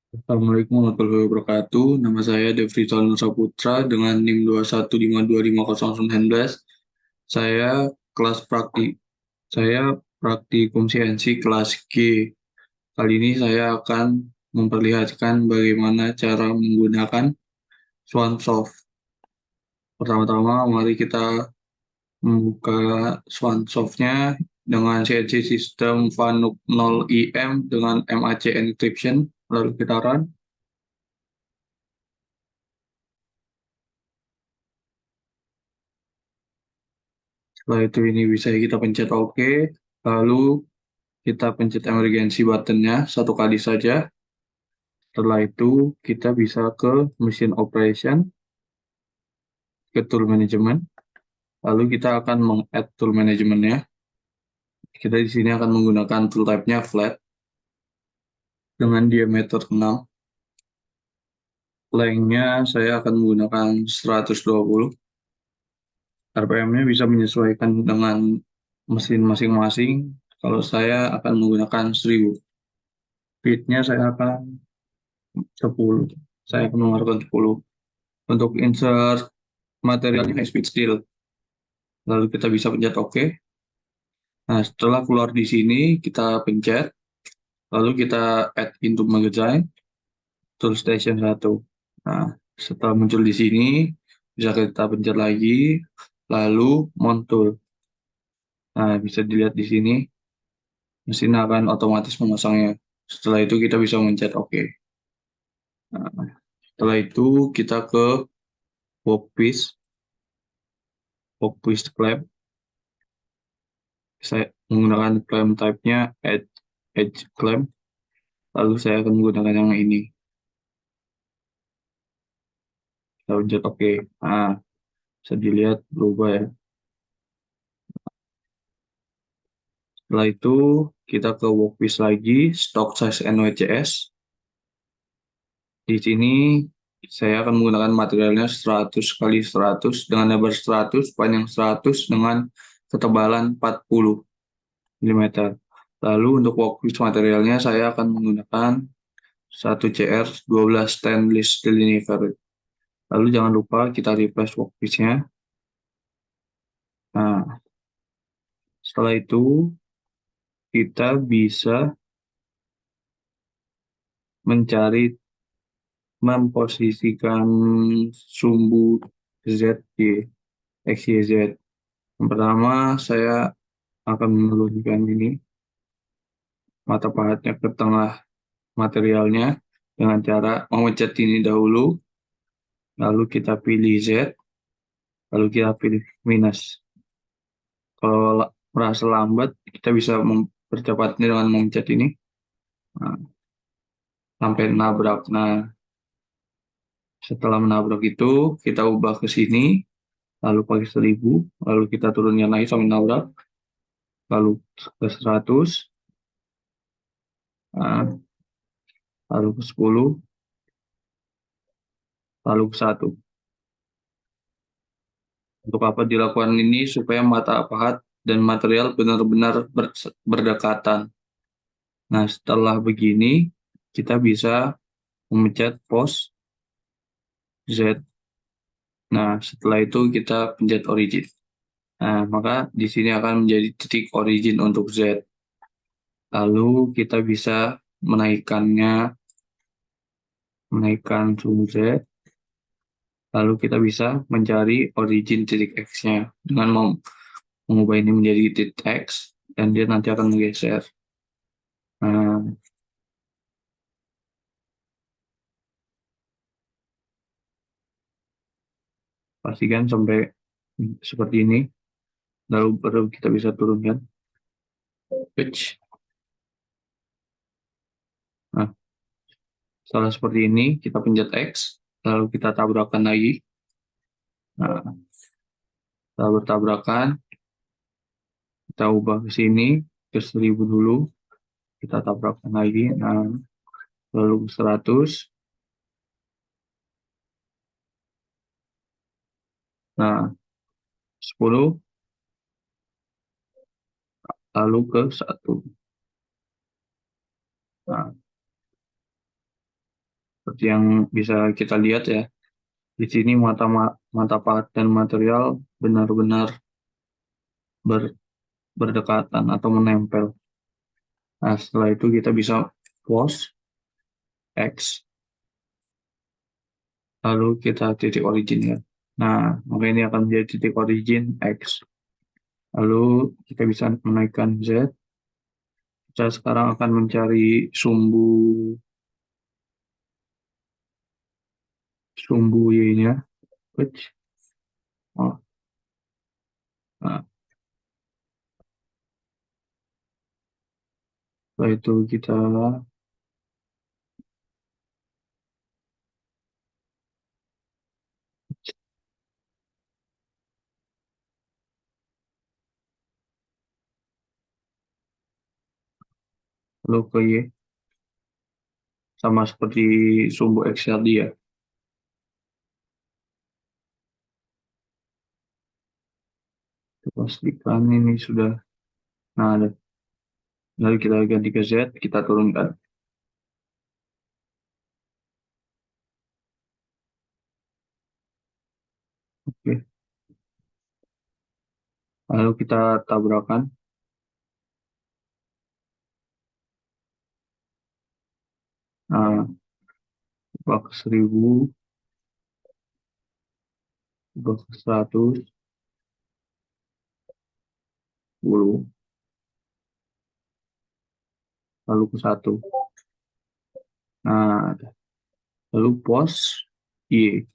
Assalamualaikum warahmatullahi wabarakatuh. Nama saya Devrizal Saputra dengan NIM 215250919. Saya kelas praktik. Saya praktikum CNC kelas G. Kali ini saya akan memperlihatkan bagaimana cara menggunakan Swansoft. Pertama-tama, mari kita membuka Swansoft-nya dengan CNC System Fanuc 0IM dengan MAC Encryption. Lalu kita run. Setelah itu ini bisa kita pencet OK, lalu kita pencet emergency buttonnya satu kali saja. Setelah itu kita bisa ke mesin operation, ke tool management, lalu kita akan meng-add tool managementnya. Kita di sini akan menggunakan tool type-nya flat dengan diameter 6. Length-nya saya akan menggunakan 120. RPM-nya bisa menyesuaikan dengan mesin masing-masing. Kalau saya akan menggunakan 1000. Speed-nya saya akan 10. Saya akan mengeluarkan 10. Untuk insert materialnya high speed steel. Lalu kita bisa pencet OK. Nah, setelah keluar di sini, kita pencet. Lalu kita add into magazine, tool station 1. Nah, setelah muncul di sini, bisa kita pencet lagi. Lalu mount tool. Nah, bisa dilihat di sini, mesin akan otomatis memasangnya. Setelah itu kita bisa mencet OK. Nah, setelah itu kita ke workpiece, workpiece clamp. Saya menggunakan clamp type-nya edge clamp. Lalu saya akan menggunakan yang ini. Kita pencet OK. Nah, bisa dilihat berubah ya. Setelah itu kita ke workpiece lagi, stock size NWCS. Di sini saya akan menggunakan materialnya 100 kali 100 dengan lebar 100, panjang 100 dengan ketebalan 40 mm. Lalu untuk workpiece materialnya saya akan menggunakan 1CR12 stainless steel delivery. Lalu jangan lupa kita replace workpiece-nya. Nah, setelah itu kita bisa mencari memposisikan sumbu Z di X, Y, Z. Yang pertama, saya akan menurunkan ini, mata pahatnya ke tengah materialnya dengan cara memencet ini dahulu, lalu kita pilih Z, lalu kita pilih minus. Kalau merasa lambat, kita bisa mempercepatnya dengan memencet ini, nah, sampai nabrak. Nah, setelah menabrak itu, kita ubah ke sini, lalu pakai 1000, lalu kita turunkan lagi sampai nabrak, lalu ke 100, nah, lalu ke 10, lalu ke 1. Untuk apa dilakukan ini? Supaya mata pahat dan material benar-benar berdekatan. Nah, setelah begini, kita bisa memencet pos Z. Nah, setelah itu kita pencet origin. Nah, maka di sini akan menjadi titik origin untuk Z. Lalu kita bisa menaikkan zoom Z. Lalu kita bisa mencari origin titik X-nya dengan mengubah ini menjadi titik X, dan dia nanti akan menggeser. Nah, pastikan sampai seperti ini, lalu baru kita bisa turunkan pitch. Nah, setelah seperti ini, kita pencet X, lalu kita tabrakan lagi. Nah, setelah bertabrakan, kita ubah ke sini, ke 1000 dulu, kita tabrakan lagi, nah, lalu 100, nah, 10, lalu ke 1. Nah, Seperti yang bisa kita lihat ya, di sini mata part dan material benar-benar ber- berdekatan atau menempel. Nah, setelah itu kita bisa pause X, lalu kita titik origin ya. Nah, maka ini akan menjadi titik origin X. Lalu kita bisa menaikkan Z. Kita sekarang akan mencari sumbu sumbu Y-nya. Oh, nah, setelah itu kita lalu ke Y, sama seperti sumbu X tadi ya. Kita pastikan ini sudah. Nah, lalu kita ganti ke Z, kita turunkan. Oke. Lalu kita tabrakan. Nah, ubah ke 1000, ubah ke 110, lalu ke 1. Nah, lalu pos Y,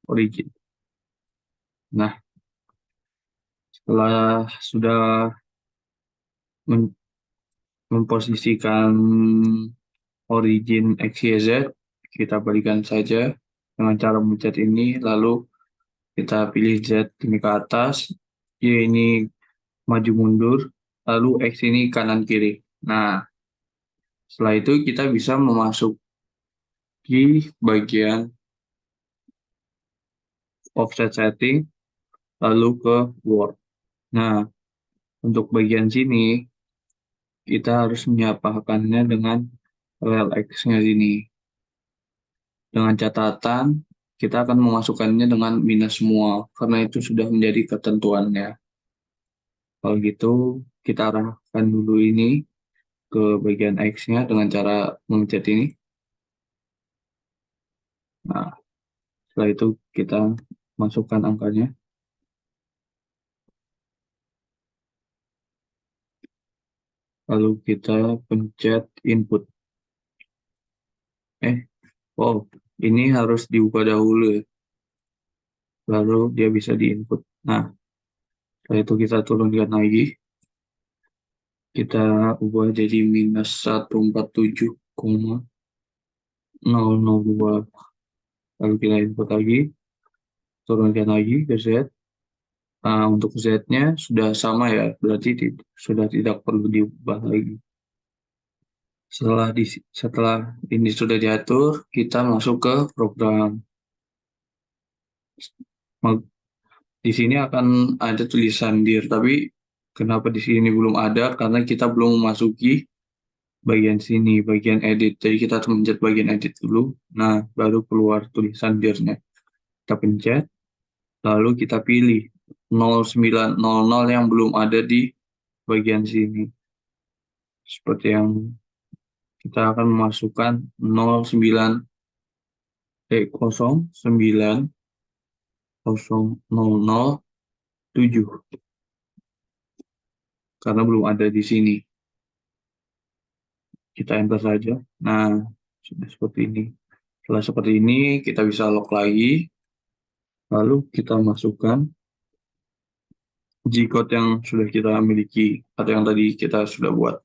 origin. Nah, setelah sudah memposisikan origin X, Y, Z, kita berikan saja dengan cara mencet ini, lalu kita pilih Z ini ke atas, Y ini maju mundur, lalu X ini kanan kiri. Nah, setelah itu kita bisa memasuki bagian offset setting, lalu ke Word. Nah, untuk bagian sini, kita harus menyapakannya dengan rel X-nya sini. Dengan catatan, kita akan memasukkannya dengan minus semua, karena itu sudah menjadi ketentuannya. Kalau gitu, kita arahkan dulu ini ke bagian X-nya dengan cara memencet ini. Nah, setelah itu kita masukkan angkanya, lalu kita pencet input. Eh, oh, ini harus dibuka dahulu ya, baru dia bisa diinput. Nah, setelah itu kita turunkan lagi, kita ubah jadi minus 147,002. Lalu kita input lagi, turunkan lagi ke Z. Nah, untuk Z-nya sudah sama ya, berarti sudah tidak perlu diubah lagi. Setelah ini sudah diatur, kita masuk ke program. Di sini akan ada tulisan dir, tapi kenapa di sini belum ada? Karena kita belum memasuki bagian sini, bagian edit. Jadi kita harus mencet bagian edit dulu. Nah, baru keluar tulisan dirnya. Kita pencet, lalu kita pilih 0900 yang belum ada di bagian sini. Seperti yang kita akan memasukkan 09,007 karena belum ada di sini. Kita enter saja. Nah, sudah seperti ini. Setelah seperti ini, kita bisa lock lagi. Lalu kita masukkan G-code yang sudah kita miliki atau yang tadi kita sudah buat.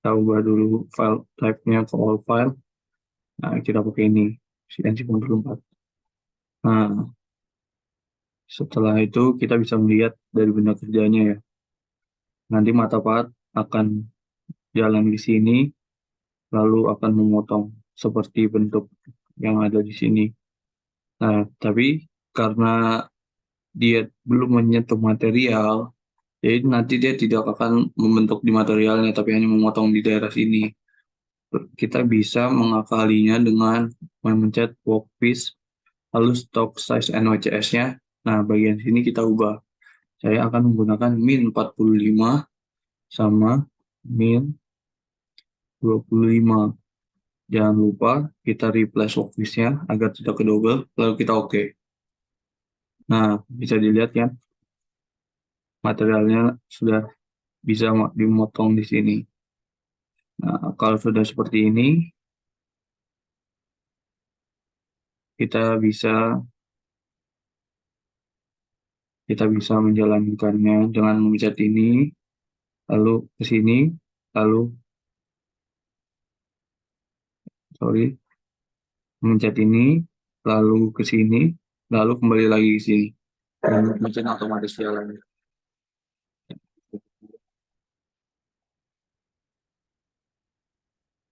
Kita ubah dulu file type-nya ke all file. Nah, kita pakai ini, CNC44. Nah, setelah itu kita bisa melihat dari benda kerjanya ya. Nanti mata part akan jalan di sini, lalu akan memotong seperti bentuk yang ada di sini. Nah, tapi karena dia belum menyentuh material, jadi nanti dia tidak akan membentuk di materialnya, tapi hanya memotong di daerah sini. Kita bisa mengakalinya dengan memencet workpiece, lalu stock size NOCS-nya. Nah, bagian sini kita ubah. Saya akan menggunakan min 45 sama min 25. Jangan lupa kita replace workpiece-nya agar tidak kedouble, lalu kita oke. Nah, bisa dilihat ya, materialnya sudah bisa dimotong di sini. Nah, kalau sudah seperti ini, kita bisa kita bisa menjalankannya dengan memencet ini, lalu ke sini, lalu sorry, memencet ini, lalu ke sini, lalu kembali lagi ke sini. Dan mesin otomatis jalan.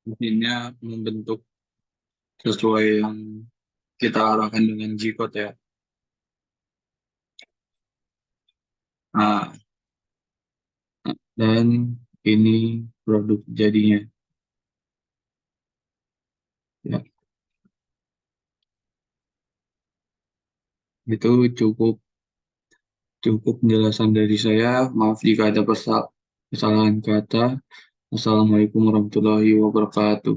Mesinnya membentuk sesuai yang kita arahkan dengan G-code ya. Nah, dan ini produk jadinya. Ya, itu cukup cukup penjelasan dari saya. Maaf jika ada kesalahan kata. Assalamualaikum warahmatullahi wabarakatuh.